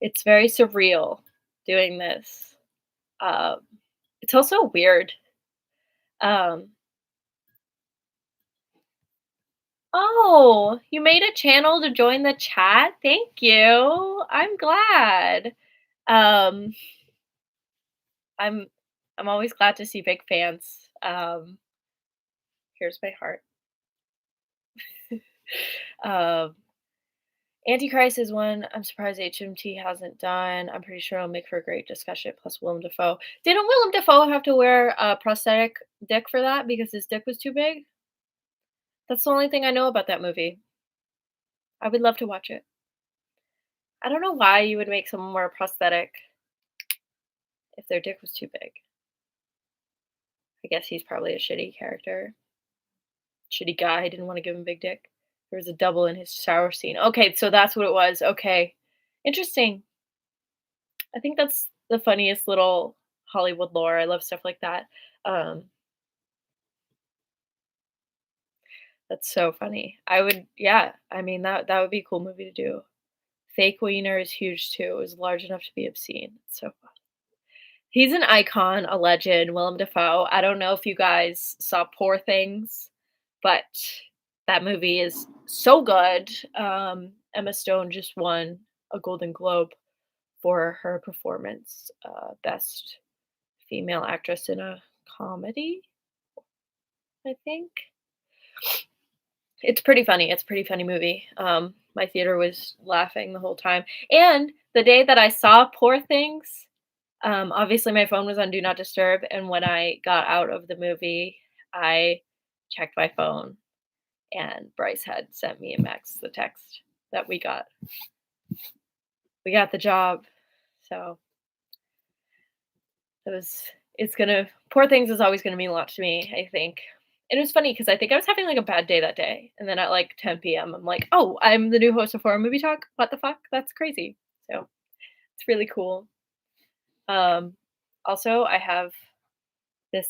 it's very surreal doing this. Um, it's also weird. Um, oh, you made a channel to join the chat? Thank you. I'm glad. Um, I'm I'm always glad to see big fans. Here's my heart. Um, Antichrist is one I'm surprised HMT hasn't done. I'm pretty sure it'll make for a great discussion. Plus Willem Dafoe. Didn't Willem Dafoe have to wear a prosthetic dick for that because his dick was too big? That's the only thing I know about that movie. I would love to watch it. I don't know why you would make someone wear a prosthetic if their dick was too big. I guess he's probably a shitty character. Shitty guy, didn't wanna give him big dick. There was a double in his shower scene. Okay, so that's what it was. Okay. Interesting. I think that's the funniest little Hollywood lore. I love stuff like that. Um, that's so funny. I would yeah, I mean, that would be a cool movie to do. Fake Wiener is huge too. It was large enough to be obscene. It's so fun. He's an icon, a legend, Willem Dafoe. I don't know if you guys saw Poor Things, but that movie is so good. Emma Stone just won a Golden Globe for her performance, best female actress in a comedy, I think. It's pretty funny. It's a pretty funny movie. My theater was laughing the whole time. And the day that I saw Poor Things, obviously my phone was on Do Not Disturb, and when I got out of the movie, I checked my phone, and Bryce had sent me and Max the text that we got the job. So it was it's gonna Poor Things is always gonna mean a lot to me, I think. And it's funny because I think I was having like a bad day that day. And then at like 10 p.m. I'm like, oh, I'm the new host of Horror Movie Talk. What the fuck? That's crazy. So it's really cool. Um Also I have this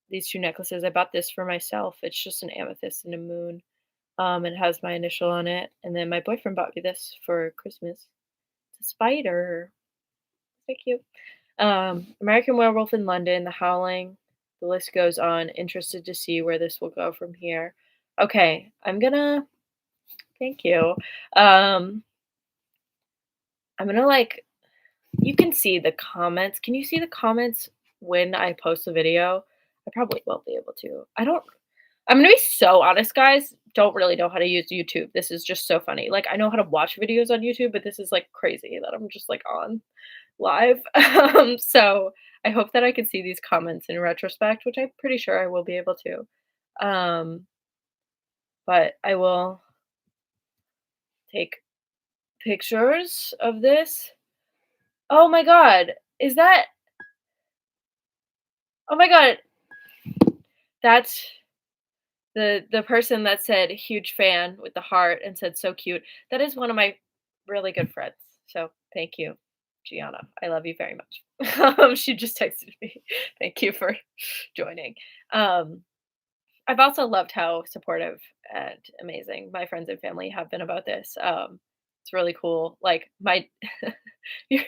these two necklaces. I bought this for myself. It's just an amethyst and a moon. It has my initial on it. And then my boyfriend bought me this for Christmas. It's a spider. So cute. American Werewolf in London, The Howling. The list goes on. Interested to see where this will go from here. Okay, thank you. Um, I'm gonna like, you can see the comments. Can you see the comments when I post a video? I probably won't be able to. I'm gonna be so honest, guys. Don't really know how to use YouTube. This is just so funny. Like, I know how to watch videos on YouTube, but this is like crazy that I'm just like on live. So I hope that I can see these comments in retrospect, which I'm pretty sure I will be able to. Um, but I will take pictures of this. Oh my god, is that? Oh my god, that's the person that said huge fan with the heart and said so cute. That is one of my really good friends. So thank you, Gianna. I love you very much. She just texted me. Thank you for joining. Um, I've also loved how supportive and amazing my friends and family have been about this. It's really cool. Like my,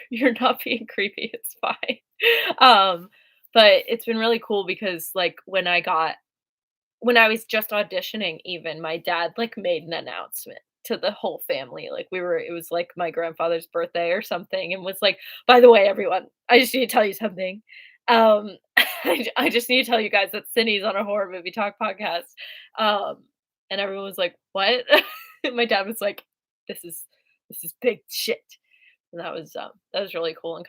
you're not being creepy. It's fine. Um, but it's been really cool because like when I was just auditioning, even my dad like made an announcement to the whole family. Like it was like my grandfather's birthday or something, and was like, by the way, everyone, I just need to tell you something. Um, I just need to tell you guys that Cindy's on a horror movie talk podcast. Um, and everyone was like, "What?" My dad was like, this is big shit." And that was really cool and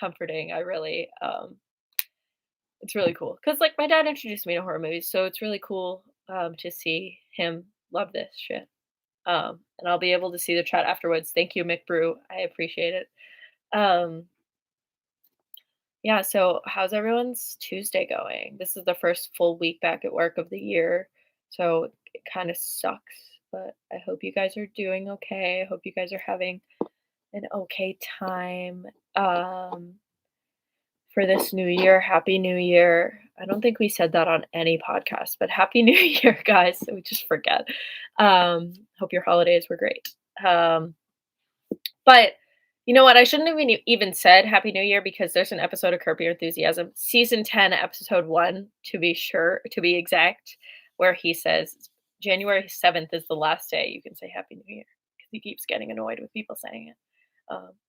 comforting. I really it's really cool because like my dad introduced me to horror movies, so it's really cool to see him love this shit. And I'll be able to see the chat afterwards. Thank you, McBrew. I appreciate it. Um, yeah, so how's everyone's Tuesday going? This is the first full week back at work of the year, so it kind of sucks, but I hope you guys are doing okay. I hope you guys are having an okay time. Um, for this new year. Happy New Year. I don't think we said that on any podcast, but Happy New Year, guys. We just forget. Hope your holidays were great. Um, but you know what? I shouldn't have even said Happy New Year because there's an episode of Curb Your Enthusiasm, season 10, episode 1, to be sure, to be exact, where he says January 7th is the last day you can say Happy New Year because he keeps getting annoyed with people saying it.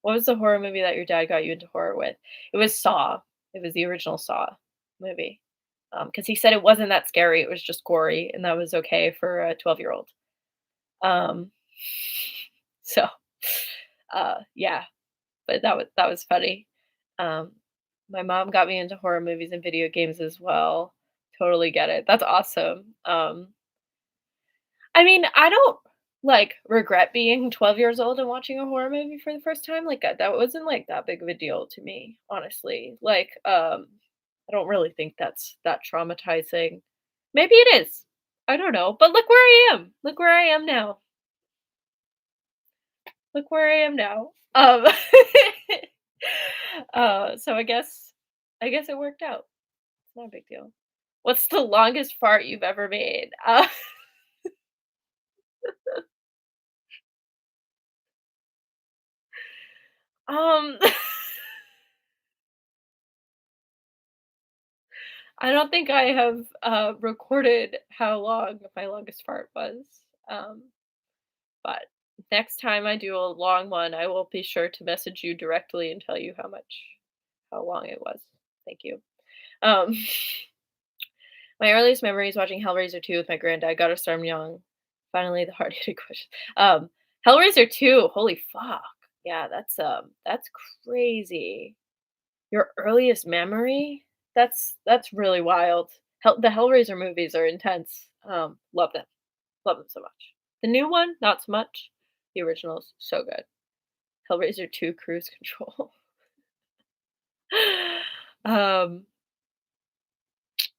What was the horror movie that your dad got you into horror with? It was Saw. It was the original Saw movie. Because he said it wasn't that scary. It was just gory, and that was okay for a 12-year-old. Um, so, yeah, but that was funny. Um, my mom got me into horror movies and video games as well. Totally get it. That's awesome. I mean, I don't, like, regret being 12 years old and watching a horror movie for the first time, like, that wasn't, like, that big of a deal to me, honestly, like, I don't really think that's that traumatizing. Maybe it is. I don't know, but look where I am. Look where I am now. Look where I am now. So I guess it worked out. It's not a big deal. What's the longest fart you've ever made? Um I don't think I have, recorded how long my longest fart was, um, but next time I do a long one, I will be sure to message you directly and tell you how long it was. Thank you. Um, my earliest memory is watching Hellraiser 2 with my granddad, got us started young. Finally, the hard-hitting question. Hellraiser 2, holy fuck. Yeah, that's crazy. Your earliest memory? That's really wild. The Hellraiser movies are intense. Love them. Love them so much. The new one, not so much. The original's so good. Hellraiser 2 Cruise Control. um,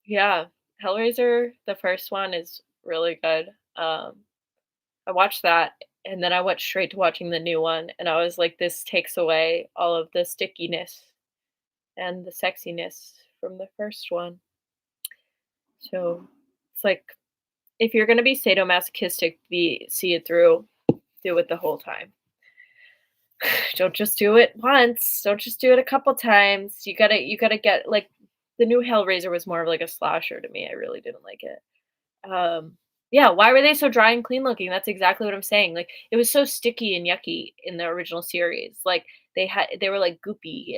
yeah, Hellraiser, the first one is really good. I watched that and then I went straight to watching the new one and I was like, this takes away all of the stickiness and the sexiness from the first one. So it's like if you're gonna be sadomasochistic, see it through, do it the whole time. Don't just do it once. Don't just do it a couple times. You gotta get like the new Hellraiser was more of like a slasher to me. I really didn't like it. Um, yeah, why were they so dry and clean looking? That's exactly what I'm saying. Like it was so sticky and yucky in the original series. Like they were like goopy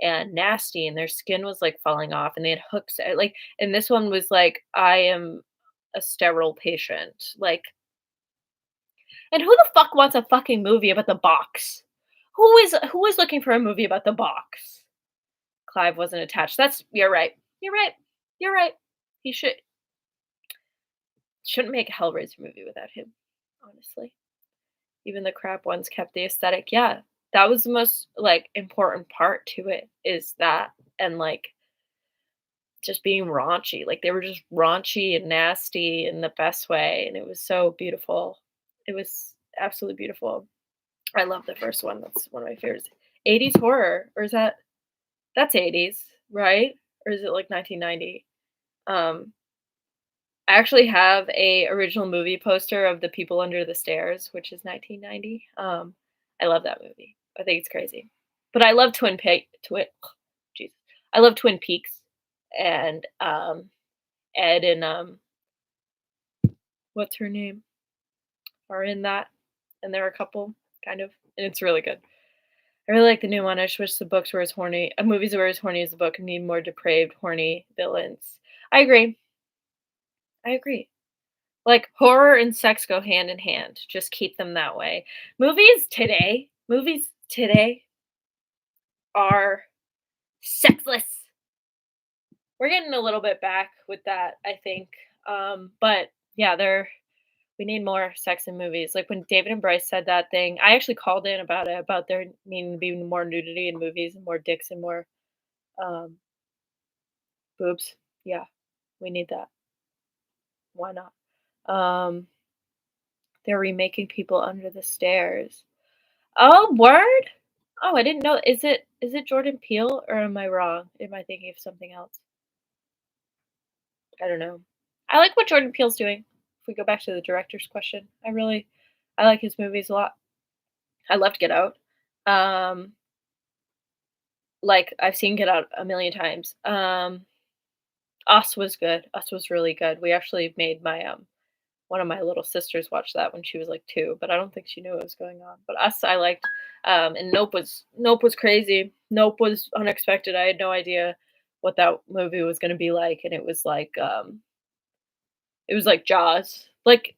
and nasty and their skin was like falling off and they had hooks like and this one was like I am a sterile patient. Like and who the fuck wants a fucking movie about the box? Who is looking for a movie about the box? Clive wasn't attached. That's you're right. You're right. You're right. He shouldn't make a Hellraiser movie without him, honestly. Even the crap ones kept the aesthetic. Yeah, that was the most, like, important part to it is that and, like, just being raunchy. Like, they were just raunchy and nasty in the best way, and it was so beautiful. It was absolutely beautiful. I love the first one. That's one of my favorites. 80s horror, or is that's 80s, right? Or is it, like, 1990? Um, I actually have a original movie poster of The People Under the Stairs, which is 1990. I love that movie. I think it's crazy. But I love jeez. I love Twin Peaks and Ed and what's her name are in that, and they're a couple kind of, and it's really good. I really like the new one. I just wish the books were as horny movies were as horny as the book and need more depraved, horny villains. I agree. I agree. Like, horror and sex go hand in hand. Just keep them that way. Movies today are sexless. We're getting a little bit back with that, I think. But yeah, we need more sex in movies. Like when David and Bryce said that thing, I actually called in about it, about there needing to be more nudity in movies and more dicks and more um boobs. Yeah, we need that. Why not? Um they're remaking People Under the Stairs. Oh, word? Oh, I didn't know. Is it Jordan Peele or am I wrong? Am I thinking of something else? I don't know. I like what Jordan Peele's doing. If we go back to the director's question, I like his movies a lot. I loved Get Out. Um, like I've seen Get Out a million times. Us was good. Us was really good. We actually made my one of my little sisters watch that when she was like 2, but I don't think she knew what was going on. But Us I liked. And Nope was crazy. Nope was unexpected. I had no idea what that movie was going to be like, and it was like Jaws. Like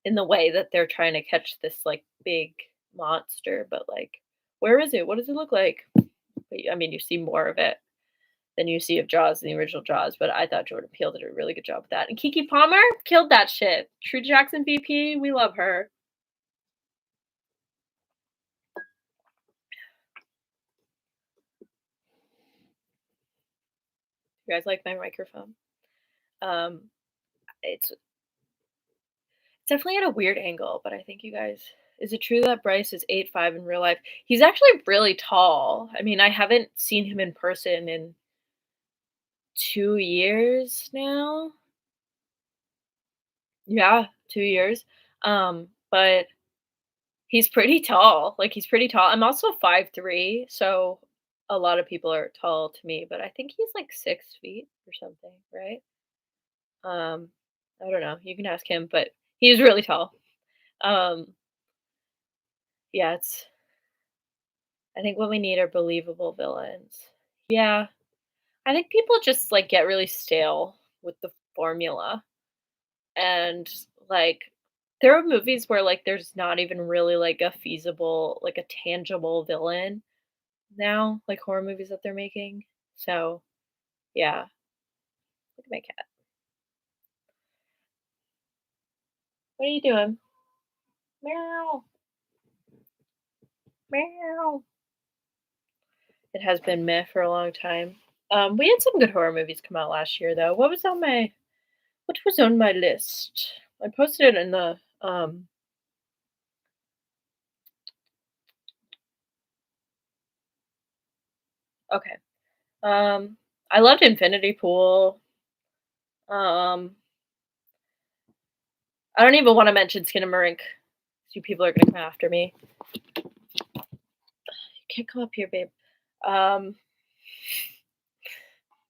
in the way that they're trying to catch this like big monster, but like where is it? What does it look like? But I mean, you see more of it than you see of Jaws in the original Jaws, but I thought Jordan Peele did a really good job with that. And Kiki Palmer killed that shit. True Jackson VP, we love her. You guys like my microphone? Um, it's definitely at a weird angle, but I think you guys. Is it true that Bryce is 8'5" in real life? He's actually really tall. I mean, I haven't seen him in person in 2 years now. Yeah, 2 years. But he's pretty tall. Like he's pretty tall. I'm also 5'3", so a lot of people are tall to me, but I think he's like 6 feet or something, right? Um, I don't know. You can ask him, but he's really tall. Um, yeah, it's I think what we need are believable villains. Yeah. I think people just like get really stale with the formula. And like there are movies where like there's not even really like a feasible, like a tangible villain now, like horror movies that they're making. So yeah, look at my cat. What are you doing? Meow, meow. It has been meh for a long time. We had some good horror movies come out last year though. What was on my list? I posted it in the okay. Um I loved Infinity Pool. Um I don't even want to mention Skinamarink. You people are gonna come after me. You can't come up here, babe. Um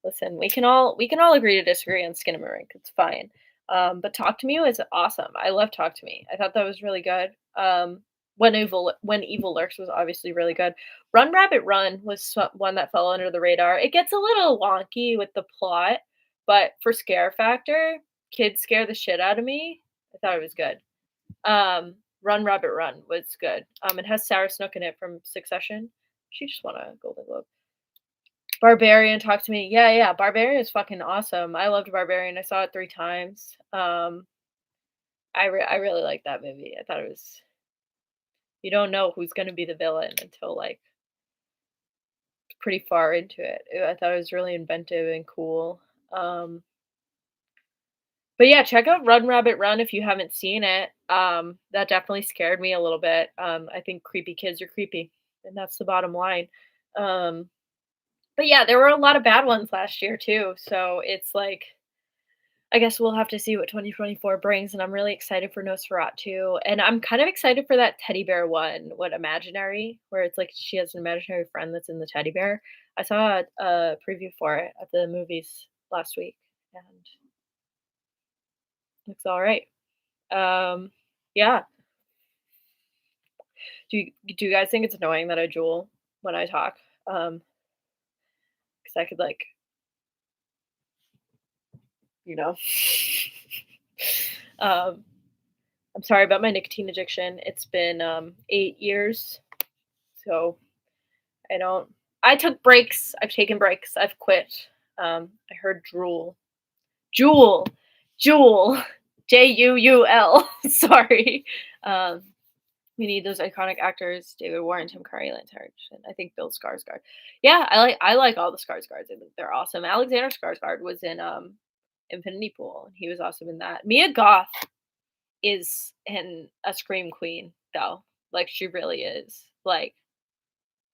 Listen, we can all agree to disagree on Skinamarink. It's fine. But Talk to Me was awesome. I love Talk to Me. I thought that was really good. When Evil Lurks was obviously really good. Run Rabbit Run was one that fell under the radar. It gets a little wonky with the plot, but for scare factor, kids scare the shit out of me. I thought it was good. Run Rabbit Run was good. It has Sarah Snook in it from Succession. She just won a Golden Globe. Barbarian, talk to me. Yeah, yeah, Barbarian is fucking awesome. I loved Barbarian. I saw it 3 times. I really liked that movie. I thought it was you don't know who's gonna be the villain until, like, pretty far into it. I thought it was really inventive and cool. Um, but yeah, check out Run Rabbit Run if you haven't seen it. That definitely scared me a little bit. I think creepy kids are creepy, and that's the bottom line. Um, but yeah, there were a lot of bad ones last year too, so it's like I guess we'll have to see what 2024 brings, and I'm really excited for Nosferatu, and I'm kind of excited for that teddy bear one, what Imaginary, where it's like she has an imaginary friend that's in the teddy bear. I saw a preview for it at the movies last week, and looks all right. Yeah, Do you guys think it's annoying that I drool when I talk? Um, because I could, like, you know. Um, I'm sorry about my nicotine addiction. It's been, 8 years, so I don't I took breaks. I've taken breaks. I've quit. I heard drool. Jewel. Jewel. Juul. Sorry. Um, we need those iconic actors, David Warren, Tim Curry, Lance Henriksen. I think Bill Skarsgård. Yeah, I like all the Skarsgårds. I think they're awesome. Alexander Skarsgård was in Infinity Pool, and he was awesome in that. Mia Goth is a scream queen, though. Like, she really is. Like,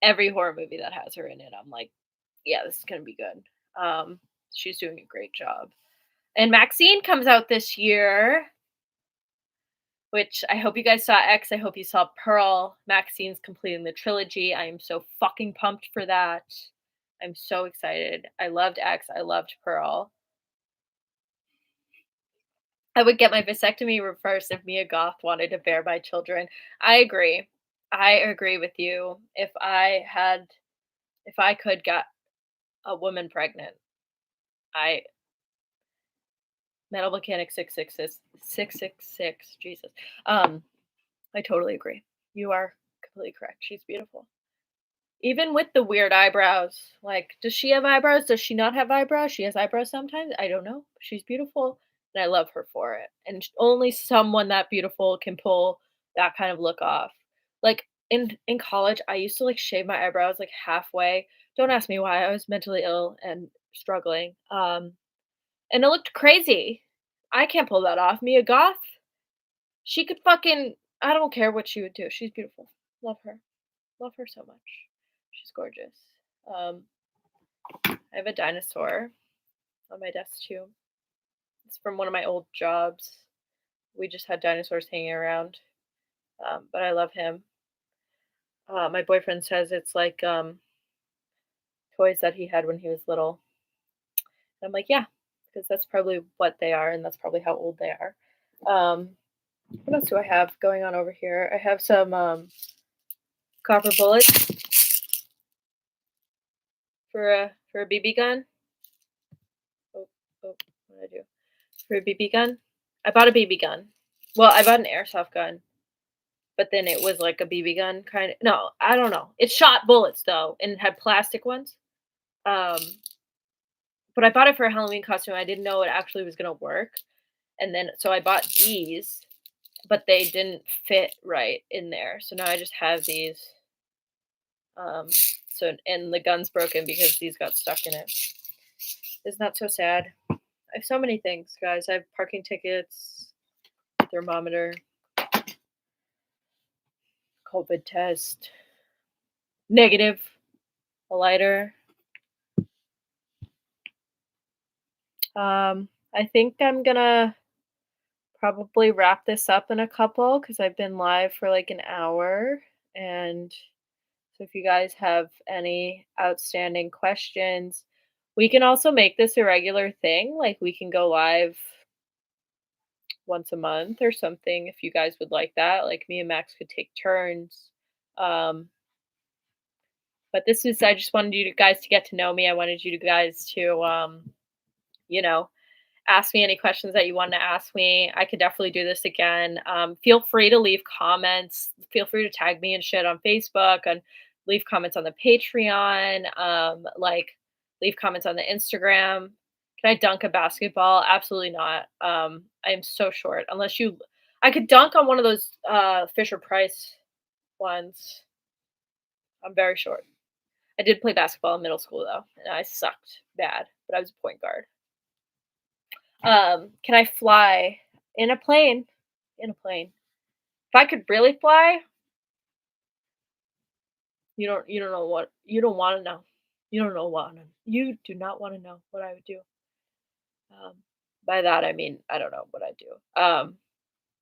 every horror movie that has her in it, I'm like, yeah, this is gonna be good. She's doing a great job. And Maxine comes out this year, which I hope you guys saw X. I hope you saw Pearl. Maxine's completing the trilogy. I am so fucking pumped for that. I'm so excited. I loved X. I loved Pearl. I would get my vasectomy reversed if Mia Goth wanted to bear my children. I agree. I agree with you. If I could get a woman pregnant, I Metal Mechanic 666, Jesus. I totally agree. You are completely correct. She's beautiful. Even with the weird eyebrows. Like, does she have eyebrows? Does she not have eyebrows? She has eyebrows sometimes. I don't know. She's beautiful, and I love her for it. And only someone that beautiful can pull that kind of look off. Like, in college, I used to like shave my eyebrows like halfway. Don't ask me why. I was mentally ill and struggling. And it looked crazy. I can't pull that off. Mia Goth, she could fucking I don't care what she would do. She's beautiful. Love her. Love her so much. She's gorgeous. Um, I have a dinosaur on my desk too. It's from one of my old jobs. We just had dinosaurs hanging around, but I love him. My boyfriend says it's like toys that he had when he was little. And I'm like, yeah, because that's probably what they are, and that's probably how old they are. Um, what else do I have going on over here? I have some copper bullets for a BB gun. Oh, what did I do? For a BB gun? I bought a BB gun. Well, I bought an airsoft gun, but then it was like a BB gun kind of. No, I don't know. It shot bullets though, and it had plastic ones. Um, but I bought it for a Halloween costume. I didn't know it actually was gonna work, and then so I bought these, but they didn't fit right in there. So now I just have these. Um, and the gun's broken because these got stuck in it. Isn't that so sad? I have so many things, guys. I have parking tickets, thermometer, COVID test, negative, a lighter. I think I'm gonna probably wrap this up in a couple because I've been live for like an hour. And so if you guys have any outstanding questions, we can also make this a regular thing. Like we can go live once a month or something if you guys would like that. Like me and Max could take turns. Um, but I just wanted you guys to get to know me. I wanted you guys to, you know, ask me any questions that you want to ask me. I could definitely do this again. Feel free to leave comments. Feel free to tag me and shit on Facebook and leave comments on the Patreon. Leave comments on the Instagram. Can I dunk a basketball? Absolutely not. I am so short. I could dunk on one of those Fisher Price ones. I'm very short. I did play basketball in middle school though, and I sucked bad, but I was a point guard. Can I fly in a plane? In a plane. If I could really fly, you don't know what you don't want to know. You don't know what you do not want to know what I would do. Um, by that I mean I don't know what I'd do.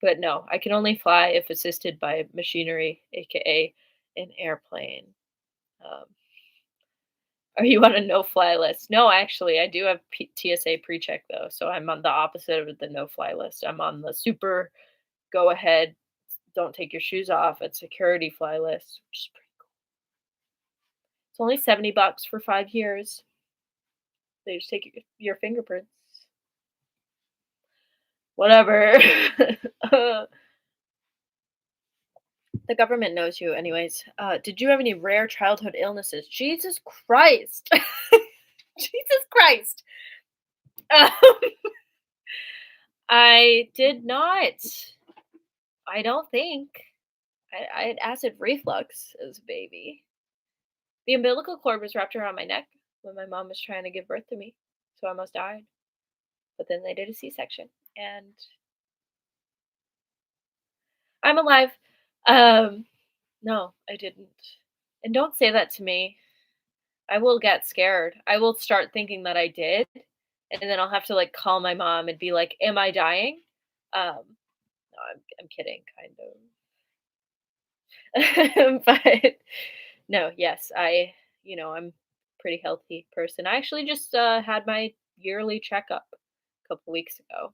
But no, I can only fly if assisted by machinery, aka an airplane. Um, are you on a no-fly list? No, actually, I do have TSA pre-check though, so I'm on the opposite of the no-fly list. I'm on the super go ahead don't take your shoes off at security fly list, which is pretty cool. It's only $70 for 5 years. They just take your fingerprints. Whatever. Uh, the government knows you, anyways. Did you have any rare childhood illnesses? Jesus Christ. Jesus Christ. Um, I did not. I don't think. I had acid reflux as a baby. The umbilical cord was wrapped around my neck when my mom was trying to give birth to me, so I almost died. But then they did a C-section, and I'm alive. Um, no, I didn't. And don't say that to me. I will get scared. I will start thinking that I did, and then I'll have to like call my mom and be like, "Am I dying?" No, I'm kidding, kind of. But no, yes, I'm a pretty healthy person. I actually just had my yearly checkup a couple weeks ago.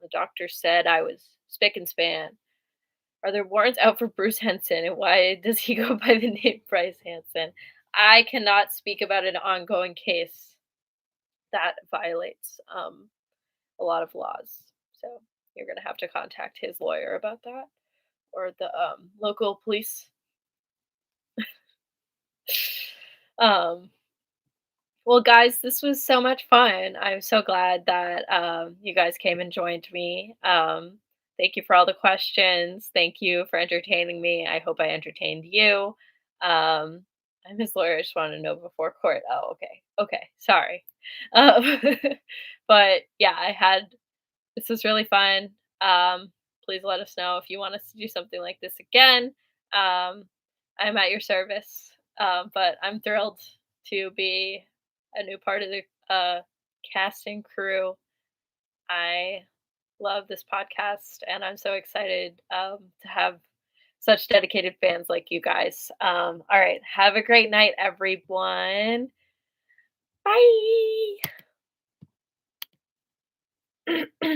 The doctor said I was spick and span. Are there warrants out for Bruce Henson, and why does he go by the name Bryce Hanson? I cannot speak about an ongoing case that violates a lot of laws. So you're gonna have to contact his lawyer about that, or the local police. Um, well, guys, this was so much fun. I'm so glad that you guys came and joined me. Thank you for all the questions. Thank you for entertaining me. I hope I entertained you. Um, I'm his lawyer. I just want to know before court. Oh, okay. Okay. Sorry. Um, but yeah, this was really fun. Please let us know if you want us to do something like this again. Um, I'm at your service. But I'm thrilled to be a new part of the casting crew. I love this podcast, and I'm so excited to have such dedicated fans like you guys. All right. Have a great night, everyone. Bye.